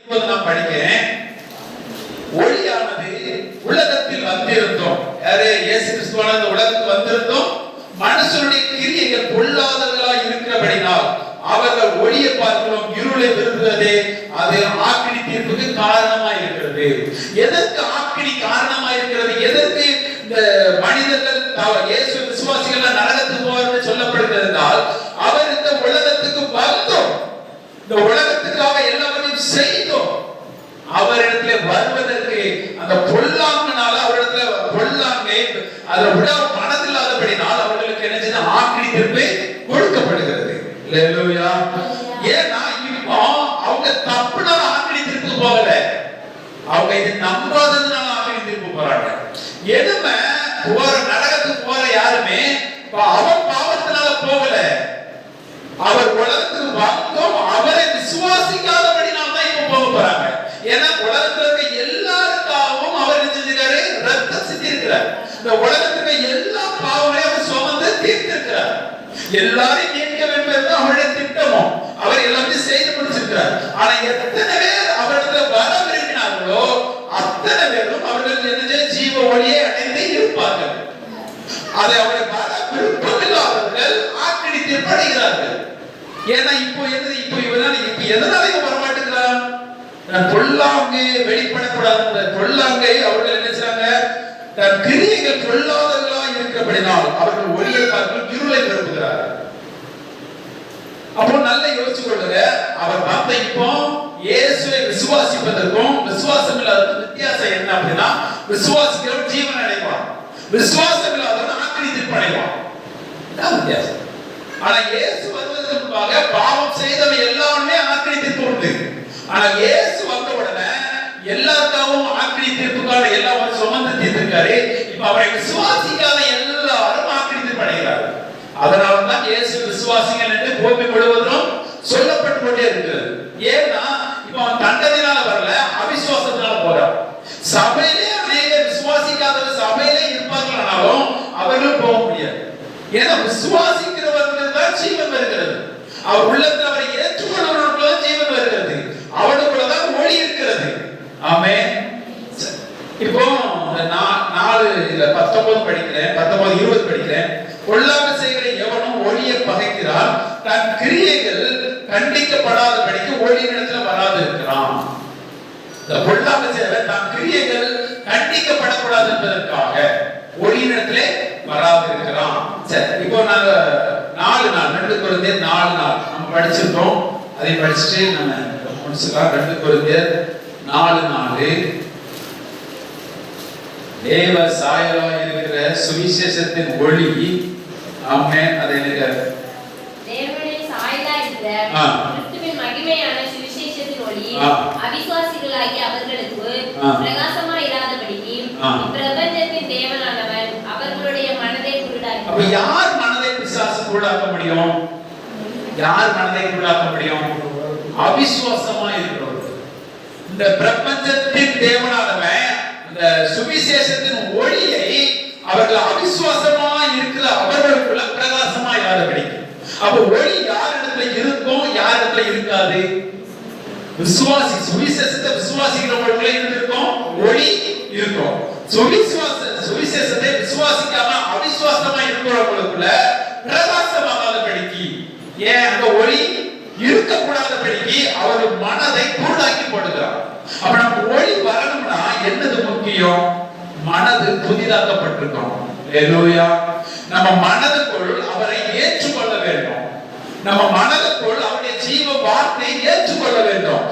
இப்போது நான் படிக்கிறேன். ஒளியானது உலகத்தில் வந்திருந்தோம். யாரு? இயேசு கிறிஸ்துவானது உலகத்துக்கு வந்திருந்தோம். மனுஷனுடைய கிரியைகள் பொல்லாதவர்களாய் இருக்கிறபடினால் அவர்கள் ஒளியை பார்க்கிறோம், இருளை விரும்புவதே அது ஆக்கினி தீர்ப்புக்கு காரணமாய் இருக்கிறது. எதற்கு ஆக்கினி காரணமாய் இருக்கிறது? எதற்கு இந்த மனிதர்கள் இயேசு விசுவாசிகள் நரகத்துக்கு போவார்கள் சொல்லப்படுகிறது என்றால், அவர் இந்த உலகத்துக்கு வந்தோம், இந்த உலகத்துக்காக எல்லாவற்றையும் செய்தோம். அவரிடத்துல வருவதற்கு அந்த பொல்லாங்கனால அவரிடத்துல பொல்லாங்கை அதை விட மனதில்லாதபடினால் அவர்களுக்கு என்ன செய்ய ஆக்கினி தீர்ப்பு கொடுக்கப்படுகிறது. அல்லேலூயா. ஏன்னா இப்போ அவங்க தப்புனால ஆக்கினி தீர்ப்பு போகல, அவங்க இது நம்பாததுனால ஆக்கினி தீர்ப்பு போறாங்க. எதுமே போற நரகத்துக்கு போற யாருமே அவன் பாவத்தினால போகல, அவர் உலகத்துக்கு வந்தோம் அவரை விசுவாசிக்காதபடினால தான் இப்ப போக போறாங்க. ஏன்னா உலகத்துல இருக்க எல்லாருக்காகவும் அவர் செஞ்சிருக்காரு, ரத்தம் சிந்திருக்கிறார். இந்த உலகத்துக்கு எல்லா பாவங்களையும் அவர் சுமந்து தீர்த்திருக்கிறார். எல்லாரையும் கேட்க வேண்டும் அவருடைய திட்டமும் அவர் எல்லாத்தையும் செய்து முடிச்சிருக்கிறார். ஆனா எத்தனை பேர் அவரிடத்துல வர விரும்பினார்களோ அத்தனை பேரும் அவர்கள் என்ன ஜீவ ஒளியை அடைந்து இருப்பார்கள். அதை அவரை வர விருப்பமில்லாதவர்கள் ஆக்கினி தீர்ப்படைகிறார்கள். ஏன்னா இப்போ எதனால வர மாட்டேங்கிறான்? பொல்லாங்கு வெளிப்படக்கூடாது. பொல்லாங்கை அவர்கள் என்ன செய்றாங்க? தன் கிரியைகள் பொல்லாதவர்களா இருக்கிறபடினால் அவர்கள் ஒளியை பார்த்து இருளை விரும்புகிறார்கள். அப்போ நல்லா யோசிச்சு கொள்ளுங்க. அவர் வந்த இப்போ இயேசுவை விசுவாசிப்பதற்கும் விசுவாசம் இல்லாததுக்கும் வித்தியாசம் என்ன அப்படின்னா, விசுவாசிக்கிறவன் ஜீவன் அடைவான், விசுவாசம் இல்லாதவன் ஆக்கினி தீர்ப்பு அடைவான். இதான் வித்தியாசம். ஆனா இயேசு வருவதற்கு முன்பாக பாவம் செய்தவை எல்லாமே ஆக்கினி தீர்ப்பு உண்டு. ஆனா இயேசு வந்த உடனே எல்லாருக்காகவும் ஆக்கினி தீர்ப்புக்காக எல்லாரும் சுமந்து தீர்த்திருக்காரு. இப்ப அவரை விசுவாசிக்காத எல்லாரும் ஆக்கினி தீர்ப்பு அடைகிறார்கள். அதனாலதான் இயேசு விசுவாசிகள் என்று பூமி முழுவதும் சொல்லப்பட்டு கொண்டே இருக்கிறது. ஏன்னா இப்ப அவன் தண்டனையினால வரல, அவிசுவாசத்தினால போறான். சபையிலே அநேக விசுவாசிக்காதவர் சபையிலே இருப்பார்களானாலும் அவர்கள் போக முடியாது. ஏன்னா விசுவாசிக்கிறவர்கள் தான் ஜீவன் வருகிறது. அவர் உள்ளத்தில் அவரை ஏற்றுக்கொள்கிறவர்களுக்கு தான் ஜீவன் வருகிறது. அவனுக்குள்ளதான் ஒளி இருக்கிறது. ஆமென். இப்போ 4:19 படிக்கிறேன், 19:20 படிக்கிறேன். பொல்லாங்கு செய்கிற எவனும் ஒளியை பகைக்கிறான், தன் கிரியைகள் கண்டிக்கப்படாதபடிக்கு ஒளியினிடத்துல வராது இருக்கிறான். இந்த பொல்லாங்கு செய்கிறவன் தன் கிரியைகள் கண்டிக்கப்படக்கூடாது என்பதற்காக ஒளியினிடத்திலே வராது இருக்கிறான். சரி, இப்போ நாங்க 4 நாள் 2 கொரிந்தியர் 4 நாள் நம்ம படிச்சிருக்கோம். அதை படிச்சுட்டு நம்ம முடிச்சுக்கலாம். 2 கொரிந்தியர் 4:4 தேவ சாயலாய் இருக்கிற சுவிசேஷத்தின் ஒளி. ஆமென். அதை எனக்கு தேவனுடைய சாயலாய் இருக்கிற கிறிஸ்துவின் மகிமையான சுவிசேஷத்தின் ஒளி அவிசுவாசிகளாகிய அவர்களுக்கு பிரகாசமாய் இராதபடிக்கு பிரபஞ்சத்தின் தேவனானவர் அவர்களுடைய மனதை குருடாக்கி. அப்ப யார் மனதை பிசாசு குருடாக்க முடியும்? யார் மனதை குருடாக்க முடியும்? அவிசுவாசமா இருக்கிறவர்கள். இந்த பிரபஞ்சத்தின் தேவனானவன் இந்த சுவிசேஷத்தின் ஒளியை அவர்கள் அவிசுவாசமா இருக்கிற அவர்களுக்குள்ள பிரகாசமா இராதபடிக்கு. அப்ப ஒளி யாரிடத்துல இருக்கும், யாரிடத்துல இருக்காது? விசுவாசி சுவிசேஷத்தை விசுவாசிக்கிறவங்களுக்குள்ள இருக்கும் ஒளி இருக்கும். சுவிசேஷத்தை விசுவாசிக்காம அவிசுவாசமா இருக்கிறவங்களுக்குள்ள பிரகாசமாகாதபடிக்கு, ஏன் அந்த ஒளி இருக்கக்கூடாதபடிக்கு அவர்கள் மனதை குருடாக்கி போடுகிறார். அப்ப நமக்கு ஒளி வரணும்னா என்னது முக்கியம்? மனது புதிதாக்கப்பட்டிருக்கணும். அல்லேலூயா. நம்ம மனதுக்குள் அவரை ஏற்றுக்கொள்ள வேண்டும். நம்ம மனதுக்குள் அவருடைய ஜீவ வார்த்தையை ஏற்றுக்கொள்ள வேண்டும்.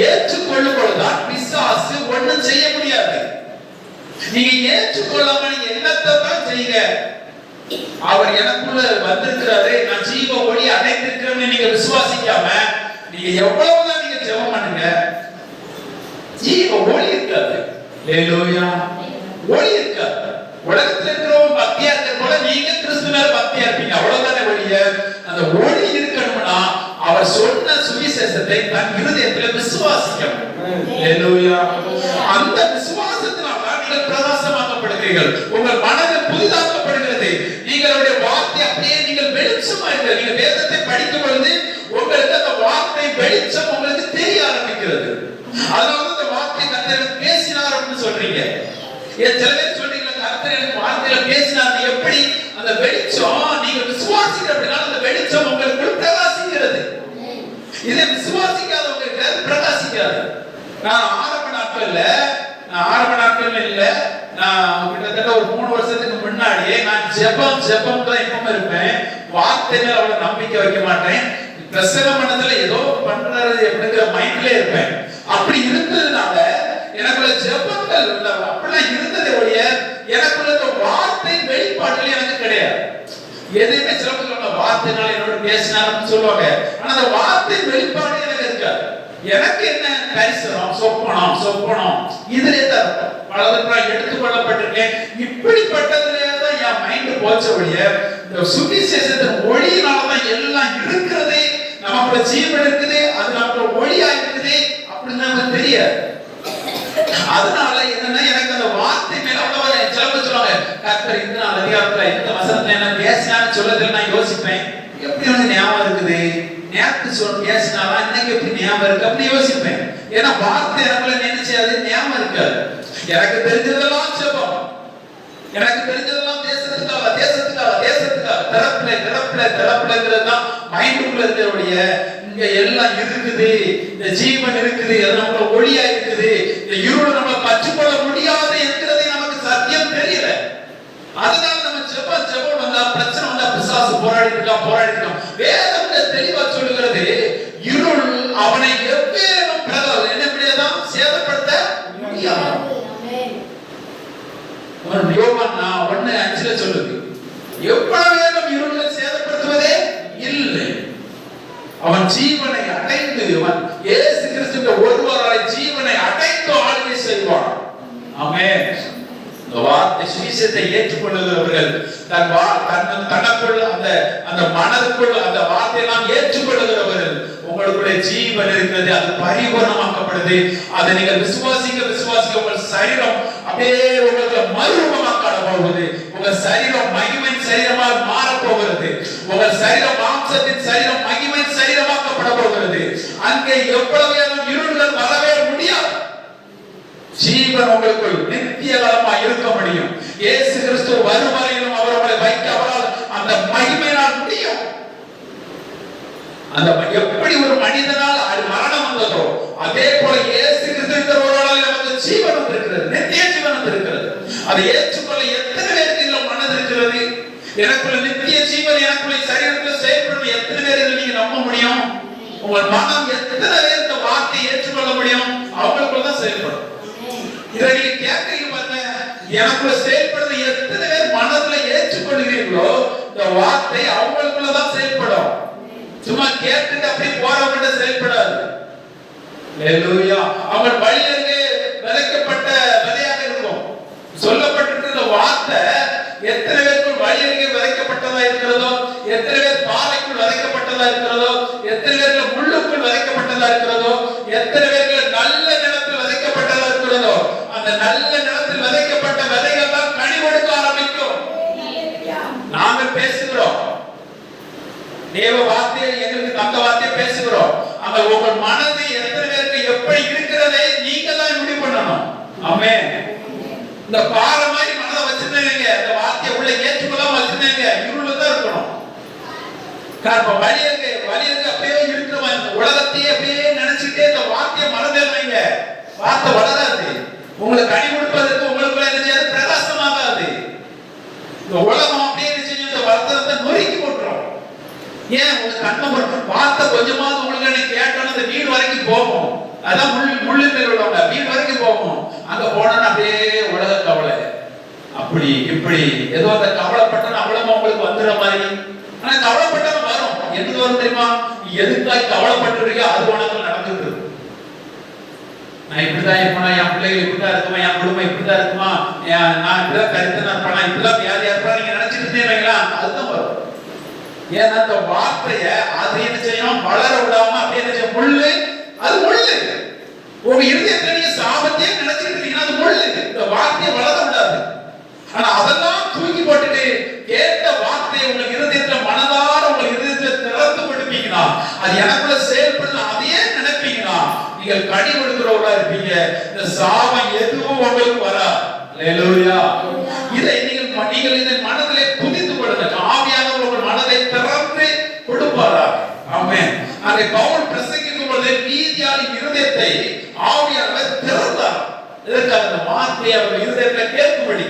ஏற்றுக்கொள்ளும் பொழுதுதான் பிசாசு ஒண்ணும் செய்ய முடியாது. நீங்க ஏற்றுக்கொள்ளாம நீங்க என்னத்தை தான் செய்யுங்க, அவர் எனக்குள்ள வந்திருக்கிறாரு, நான் ஜீவ ஒளி அடைந்திருக்கிறேன்னு நீங்க விசுவாசிக்காம நீங்க எவ்வளவுதான் நீங்க ஜெபம் பண்ணுங்க, ஜீவ ஒளி இருக்காது. அல்லேலூயா. ஒளி இருக்காது. உலகத்துல இருக்கிறவங்க பக்தியா இருக்கிற போல நீங்க கிறிஸ்து மேல பக்தியா இருப்பீங்க, அவ்வளவுதானே ஒளிய. அந்த ஒளி இருக்கணும்னா அவர் சொன்ன சுவிசேஷத்தை தன் இருதயத்துல விசுவாசிக்கணும். அல்லேலூயா. அந்த விசுவாசத்தினால நீங்கள் பிரகாசமாக்கப்படுகிறீர்கள். உங்கள் மனது புதிதாக்கப்படுகிறது. நீங்களுடைய வார்த்தை அப்படியே நீங்கள் வெளிச்சமா இருக்கிற. நீங்க வேதத்தை படிக்கும் பொழுது உங்களுக்கு அந்த வார்த்தை வெளிச்சம் உங்களுக்கு தெரிய ஆரம்பிக்கிறது. வார்த்தைன்னு சொல்றீங்க. ஏன் சில பேர் சொல்றீங்க கர்த்தர் எனக்கு வார்த்தையில பேசினார், எப்படி அந்த வெளிச்சம் நீங்க விசுவாசிக்கிற அப்படின்னா அந்த வெளிச்சம் உங்களுக்குள் பிரகாசிக்கிறது. இதை விசுவாசிக்காதவங்க பிரகாசிக்காது. நான் ஆரம்ப நாட்கள்ல இல்ல, நான் கிட்டத்தட்ட ஒரு 3 வருஷத்துக்கு முன்னாடியே நான் ஜெபம் தான் எப்பவும் இருப்பேன். வார்த்தை மேல அவ்வளவு நம்பிக்கை வைக்க மாட்டேன். பிரசங்க மனதுல ஏதோ பண்றது அப்படிங்கிற மைண்ட்ல இருப்பேன். அப்படி இருந்ததுனால எனக்குள்ள ஜெபங்கள் அப்படிலாம் இருந்ததே ஒழிய எனக்குள்ள இந்த வார்த்தை வெளிப்பாடுல எனக்கு கிடையாது. எதுவுமே சிறப்பு வார்த்தைனால என்னோட பேசினாருன்னு சொல்லுவாங்க, ஆனா அந்த வார்த்தை வெளிப்பாடு எனக்கு இருக்காது. எனக்கு என்ன தரிசனம் சொப்பனம் இதுலயே தான் பலதற்காக எடுத்துக்கொள்ளப்பட்டிருக்கேன். இப்படிப்பட்டதுலயே தான் என் மைண்ட் போச்ச ஒழிய இந்த சுவிசேஷத்தின் ஒளியினாலதான் எல்லாம் இருக்கிறது, நமக்குள்ள ஜீவன் இருக்குது, அது நமக்குள்ள ஒளியா இருக்குது அப்படின்னு நமக்கு தெரியாது. அதனால என்னன்னா எனக்கு அந்த வார்த்தை மேல அவ்வளவு சிலப்ப சொல்லுவாங்க கர்த்தர் இந்த அதிகாரத்துல இந்த வசனத்துல என்ன பேசினான்னு சொல்லதில்லை. நான் யோசிப்பேன் எப்படி வந்து ஞாபகம் இருக்குது, நேற்று பேசினாலும் இன்னைக்கு எப்படி ஞாபகம் இருக்கு அப்படின்னு யோசிப்பேன். ஏன்னா வார்த்தை எனக்குள்ள நினைச்சாது ஞாபகம் இருக்காது. எனக்கு தெரிஞ்சதெல்லாம் ஜெபம், எனக்கு தெரிஞ்சதெல்லாம் தேசத்துக்காக திறப்புலங்கிறது தான் மைண்டுக்குள்ள இருக்கிறவுடைய இங்க எல்லாம் இருக்குது, இந்த ஜீவன் இருக்குது, அது நமக்கு ஒளியா இருக்குது, இந்த இருள் நம்ம பற்றுக்கொள்ள முடியாது என்கிறதை நமக்கு சத்தியம் தெரியல. அதனால நம்ம ஜெபம் வந்தா பிரச்சனை வந்தா பிசாசு போராடிட்டு இருக்கான். வேதம் தெளிவா சொல்லுகிறது, இருள் அவனை எவ்வேறும் என்னப்படியதான் சேதப்படுத்த முடியாது. யோவான் 1:5 சொல்லுது, எவ்வளவு வேகம் இருளை சேதப்படுத்துவதே இல்லை. அவன் ஜீவனை அடைந்து இயேசு கிறிஸ்துவின் ஒருவராய் ஜீவனை அடைந்து ஆளுகை செய்வான். ஆமென். இந்த வார்த்தை சுவிசேஷத்தை ஏற்றுக்கொள்ளுகிறவர்கள் தனக்குள் அந்த மனதுக்குள் அந்த வார்த்தை எல்லாம் ஏற்றுக்கொள்ளுகிறவர்கள் உங்களுடைய ஜீவன் இருக்கிறது, அது பரிபூர்ணமாக்கப்படுது. அதை நீங்கள் விசுவாசிக்க உங்கள் சரீரம் அப்படியே உங்களுக்கு மறுரூபமாக்க போகுது. உங்க சரீரம் மகிமை சரீரமாக மாற போகிறது. உங்கள் சரீரம் மாம்சத்தின் சரீரம் மகிமை சரீரமாக்கப்பட போகிறது. அங்கே எவ்வளவு இருள்கள் வரவே முடியாது. ஜீவன் உங்களுக்குள் நித்திய காலமாக இருக்க முடியும். இயேசு கிறிஸ்து வரும் வரையிலும் அவர்களை வைக்க அவரால் அந்த மகிமையினால் முடியும். அந்த எப்படி ஒரு மனிதனால் மரணம் வந்ததோ அதே போல இயேசு கிறிஸ்து ஒருவரால் நமக்கு ஜீவன் இருக்கிறது, நித்திய ஜீவன் இருக்கிறது. அதை ஏற்றுக்கொள்ள எத்தனை பேருக்கு இதுல மனது இருக்கிறது? எனக்குள்ள நித்திய ஜீவன் எனக்குள்ள சரீரத்தில் செயல்படும் எத்தனை பேர் நீங்க நம்ப முடியும்? உங்கள் மனம் எத்தனை பேர் இந்த வார்த்தையை ஏற்றுக்கொள்ள முடியும்? அவங்களுக்குள்ள தான் செயல்படும். இதை நீங்க கேட்கறீங்க பாருங்க, எனக்குள்ள செயல்படுறது எத்தனை பேர் மனதுல ஏற்றுக்கொள்கிறீர்களோ இந்த வார்த்தை அவங்களுக்குள்ளதான் செயல்படும். சும்மா கேட்டுட்டு அப்படியே போறவங்க செயல்படாது. ஹalleluya. அவங்க வழியிலே விதைக்கப்பட்ட விதையாக இருக்கும். சொல்லப்பட்டிருக்கிற வார்த்தை எத்தனை பேருக்குள் வழியிலே விதைக்கப்பட்டதா இருக்கிறதோ, எத்தனை பேர் பாறைக்குள் விதைக்கப்பட்டதா இருக்கிறதோ, எத்தனை பேருக்கு முள்ளுக்குள் விதைக்கப்பட்டதா இருக்கிறதோ, எத்தனை பேருக்கு நல்ல நிலத்தில் விதைக்கப்பட்டதா இருக்கிறதோ, அந்த நல்ல நிலத்தில் விதைக்கப்பட்ட விதைகள் தான் கனி கொடுக்க ஆரம்பிக்கும். நாங்கள் பேசுகிறோம் தேவ வார்த்தையை, எங்களுக்கு தந்த வார்த்தையை பேசுகிறோம். அங்க உங்கள் மனது எத்தனை பேருக்கு எப்படி இருக்கிறதே நீங்க தான் முடிவு பண்ணணும். ஆமென். இந்த பாறை மாதிரி மனதை வச்சிருந்தீங்க, இந்த வார்த்தையை உள்ள ஏற்றுக்கொள்ளாம வச்சிருந்தீங்க, இருள தான் இருக்கணும். காரணம் வழியிருக்கு அப்படியே இருக்கிறவன் இந்த உலகத்தையே அப்படியே நினைச்சுட்டே இந்த வார்த்தையை மறந்துடுவீங்க. வார்த்தை வளராது. உங்களுக்கு கனி கொடுப்பதற்கு உங்களுக்குள்ள என்ன செய்யாது? பிரகாசமாகாது. இந்த உலகம் அப்படியே செஞ்சு இந்த வளர்த்தத்தை நொறுக்கி போட்டுரும். ஏன் உங்க கண்ணை வார்த்தை கொஞ்சமாவது உங்களுக்கு கேட்டோன்னு அந்த வீடு வரைக்கும் போகும். அதான் முள்ளு மேல் உள்ளவங்க வீடு வரைக்கும் போகும். அங்க போனோன்னு அப்படியே உலக கவலை அப்படி இப்படி ஏதோ அந்த கவலைப்பட்டோன்னு அவ்வளவு உங்களுக்கு வந்துடுற மாதிரி. ஆனா கவலைப்பட்டவங்க வரும். எதுக்கு வரும் தெரியுமா? எதுக்காக கவலைப்பட்டுருக்கோ அது உனக்கு நடந்துட்டு இருக்கு. நான் இப்படிதான் இருப்பேனா, என் பிள்ளைகள் இப்படிதான் இருக்குமா, என் குடும்பம் இப்படிதான் இருக்குமா, நான் இப்படிதான் கருத்து இருப்பேனா, இப்படிதான் வியாதியா இருப்பா நீங்க நினைச்சிட்டு இருந்தீங்களா? அதுதான் வரும். ஏன்னா அந்த வார்த்தைய அது என்ன செய்யும்? வளர விடாம அப்படியே என்ன செய்யும்? முள்ளு. அது முள்ளு. உங்க இருதயத்துல நீங்க சாபத்தையே நினைச்சிட்டு இருக்கீங்கன்னா அது முள்ளு. இந்த வார்த்தையை வளர விடாது. ஆனா அதெல்லாம் தூக்கி போட்டுட்டு கேட்ட வார்த்தையை உங்க இருதயத்துல மனதார உங்க இருதயத்துல திறந்து கொடுப்பீங்கன்னா, அது எனக்குள்ள செயல்படுது அதையே நினைப்பீங்கன்னா, நீங்கள் கனி கொடுக்கிறவங்களா இருப்பீங்க. இந்த சாபம் எதுவும் உங்களுக்கு வராது. அல்லேலூயா. இதை நீங்கள் இதை மனதிலே புரிந்து கொள்ளுங்கள். ஆவியானவர் உங்கள் மனதை திறந்து கொடுப்பாராக. ஆமென். அதை பவுல் பிரசங்கிக்கும் பொழுது நீதியாளின் இருதயத்தை ஆவியானவர் திறந்தார். இதற்காக அந்த வார்த்தையை அவர் இருதயத்தை கேட்கும்படி.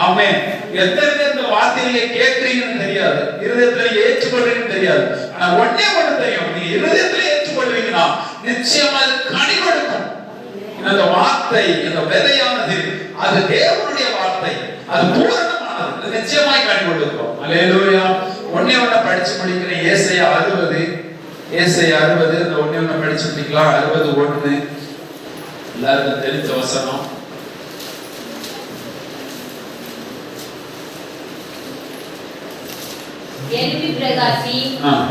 ஆமென். எத்தனை பேர் இந்த வார்த்தையை கேட்கிறீங்கன்னு தெரியாது, இருதயத்துல ஏற்றுக்கொள்றீங்கன்னு தெரியாது. ஆனா ஒண்ணே ஒண்ணு தெரியும், நீங்க இருதயத்துல ஏற்றுக்கொள்வீங்கன்னா நிச்சயமா அது கனி கொடுக்கும். இந்த வார்த்தை, இந்த விதையானது அது தேவனுடைய வார்த்தை, அது பூரணமானது, நிச்சயமாய் கனி கொடுக்கும். அல்லேலூயா. ஒண்ணே ஒண்ண படிச்சு முடிக்கிறேன். ஏசாயா 60, ஏசாயா 60 இந்த ஒண்ணே ஒண்ண படிச்சு முடிக்கலாம். 60:1 எல்லாருக்கும் தெரிஞ்ச வசனம். எழும்பி பிரகாசி,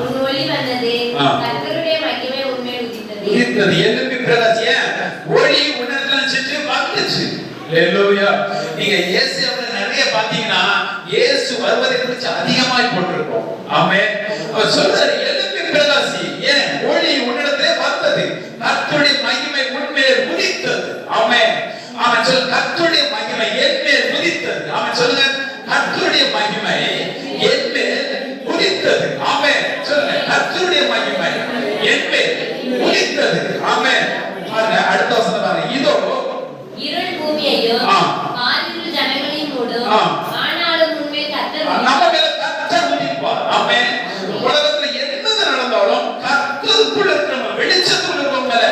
உன் ஒளி வந்தது, கர்த்தருடைய மகிமை உன்மேல் உதித்தது. எழும்பி பிரகாசி, ஒளி உன்னதத்துல சென்று வந்துச்சு. அல்லேலூயா. நீங்க இயேசுவை நிறைய பாத்தீங்கன்னா இயேசு வருவதை குறித்து அதிகமாய் போட்டிருக்கோம். ஆமென். அவர் சொல்றாரு எழும்பி பிரகாசி, ஏன் ஒளி உன்னிடத்திலே வந்தது, கர்த்தருடைய மகிமை உன்மேல் உதித்தது. ஆமென். அவன் சொல்ல கர்த்தருடைய மகிமை என்மேல் உதித்தது. அவன் சொல்லுங்க கர்த்தருடைய மகிமை என்மேல் உதித்தது. ஆமென். சொல்லுங்க கர்த்தருடைய மகிமை என்மேல் உதித்தது. ஆமென். அடுத்த வசனம் பாருங்க. இதோ இருள் பூமியையும் காரிருள் ஜனங்களையும் மூடும், ஆனாலும் உன்மேல் கர்த்தர் நம்ம மேல கர்த்தர் உதிப்பார். ஆமென். உலகத்துல என்ன நடந்தாலும் கர்த்தருக்குள்ள இருக்கிற வெளிச்சத்துக்குள்ள இருக்கிறவங்க மேல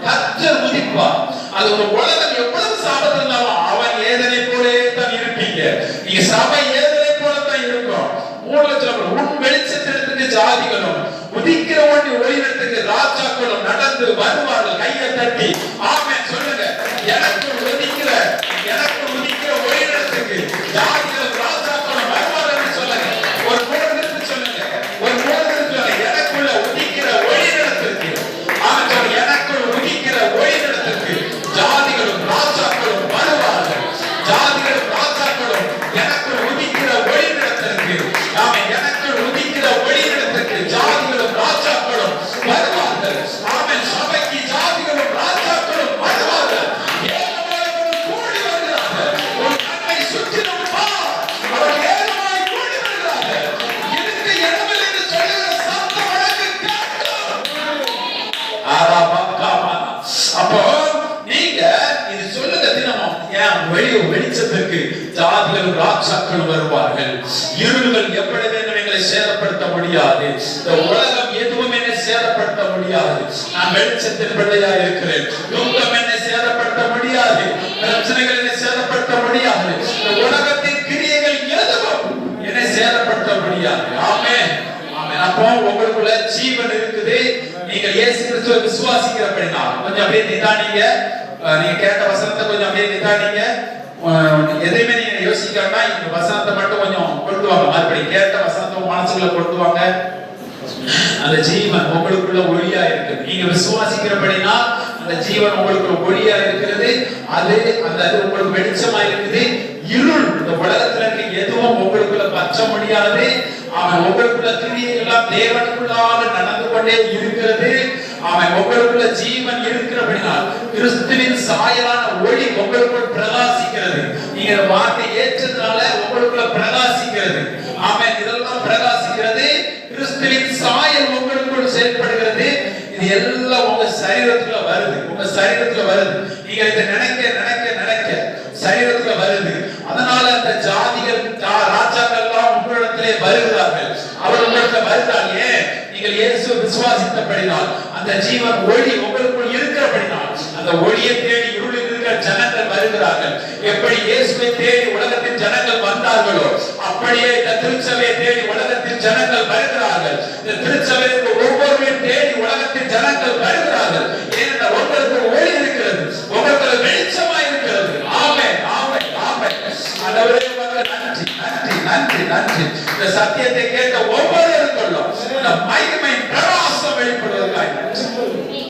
கர்த்தர் உதிப்பார். அது ஒரு உலகம் எவ்வளவு சாபம் இருந்தாலும் அவன் ஏதனை போலே தான் இருப்பீங்க. நீங்க சபை ஏதனை போல தான் இருக்கும். 3 லட்சம் உன் வெளிச்சத்திற்கு ஜாதிகளும் உதிக்கிற ஒளி ஒளியிடத்துக்கு ராஜாக்களும் நடந்து வருவார்கள். கையை தட்டி ஆமென் சொல்லுங்க. எனக்கு உதிக்கிற ஒளியிடத்துக்கு ஜாதிகளும் ராஜாக்களும் வருவார்கள் சொல்லுங்க. ஒரு மூலத்திற்கு சொல்லுங்க, ஒரு மூலத்திற்கு சொல்லுங்க. எனக்குள்ள உதிக்கிற ஒளியிடத்துக்கு, ஆமென் சொல்லுங்க. எனக்குள்ள உதிக்கிற ஒளியிடத்துக்கு ஜாதிகளும் ராஜாக்களும் வருவார்கள். ஜாதிகளும் ராஜாக்களும் எனக்குள்ள உதிக்கிற ஒளியிடத்துக்கு, ஆமென், எனக்குள்ள உதிக்கிற ஒளியிடத்துக்கு ஜாதிகளும் ராஜாக்களும் வருவார்கள். ஆமென். சபைக்கு ஜாதிகளும் ராஜாக்களும் வருவார்கள். ஏகமாய் கூடி வருகிறார்கள். ஒரு கண்ணை சுற்றிலும் பார், அவர் ஏகமாய் கூடி வருகிறார்கள். இதுக்கு இடமில்லை என்று சொல்லுகிற சத்தம் எனக்கு கேட்கும். அப்போ நீங்க இது சொல்லுங்க தினமும், ஏன் வெளிச்சத்துக்கு ஜாதிகளும் ராஜாக்களும் வருவார்கள். இருள்கள் எப்படி வேணும் எங்களை சேதப்படுத்த முடியாது. இந்த உலகம் எதுவும் என்னை சேதப்படுத்த முடியாது. நான் வெளிச்சத்தின் பிள்ளையா இருக்கிறேன். துன்பம் என்னை சேதப்படுத்த முடியாது. பிரச்சனைகள் என்னை சேதப்படுத்த முடியாது. இந்த உலகத்தின் கிரியைகள் எதுவும் என்னை சேதப்படுத்த முடியாது. ஆமென். ஆமென். அப்போ உங்களுக்குள்ள ஜீவன் இருக்குது. நீங்கள் இயேசு கிறிஸ்துவை விசுவாசிக்கிறபடினா கொஞ்சம் அப்படியே நிதானிங்க. நீங்க கேட்ட வசனத்தை கொஞ்சம் அப்படியே நிதானிங்க. எதையுமே நீங்க யோசிக்காம இந்த வசனத்தை மட்டும் கொஞ்சம் கொண்டு வாங்க. மறுபடியும் கேட்ட வசனத்தை மனசுக்குள்ள கொண்டு வாங்க. அந்த ஜீவன் உங்களுக்குள்ள ஒளியா இருக்கு. நீங்க விசுவாசிக்கிறபடினா அந்த ஜீவன் உங்களுக்குள்ள ஒளியா இருக்கிறது. அது உங்களுக்கு வெளிச்சமா இருக்குது. இருள் இந்த உலகத்துல இருக்க எதுவும் உங்களுக்குள்ள பற்ற முடியாது. அவன் உங்களுக்குள்ள கிரியைகள் தேவனுக்குள்ளாக நடந்து கொண்டே இருக்கிறது. அவன் உங்களுக்குள்ள ஜீவன் இருக்கிறபடினால் கிறிஸ்துவின் சாயலான ஒளி உங்களுக்குள் பிரகாசிக்கிறது. நீங்க வார்த்தை ஏற்றதுனால உங்களுக்குள்ள பிரகாசிக்கிறது. ஆமென். இதெல்லாம் பிரகாசிக்கிறது. கிறிஸ்துவின் சாயல் உங்களுக்குள் செயல்படுகிறது. இது எல்லாம் உங்க சரீரத்துல வருது. உங்க சரீரத்துல வருது. நீங்க இதை நினைக்க சரீரத்துல வருது. அதனால அந்த ஜாதிகள் ராஜாக்கள் எல்லாம் உங்களிடத்திலே வருகிறார்கள். அவர் உங்களிடத்தில் வருகிறார். ஏன்? நீங்கள் இயேசுவை விசுவாசித்தபடினால் அந்த ஜீவன் ஒளி உங்களுக்குள் இருக்கிறபடினால் அந்த ஒளியை தேடி இருளில் இருக்கிற ஜனங்கள் வருகிறார்கள். எப்படி இயேசுவை தேடி உலகத்தின் ஜனங்கள் வந்தார்களோ அப்படியே இந்த திருச்சபையை தேடி உலகத்தின் ஜனங்கள் வருகிறார்கள். இந்த திருச்சபைக்கு ஒவ்வொருவரையும் தேடி உலகத்தின் ஜனங்கள் வருகிறார்கள். ஏனென்றால் உங்களுக்கு ஒளி இருக்கிறது, உங்களுக்கு வெளிச்சமா இருக்கிறது. ஆமென், ஆமென், ஆமென். ஆண்டவரே நன்றி, நன்றி, நன்றி, நன்றி. இந்த சத்தியத்தை கேட்ட ஒவ்வொருவருக்கும் இந்த மகிமை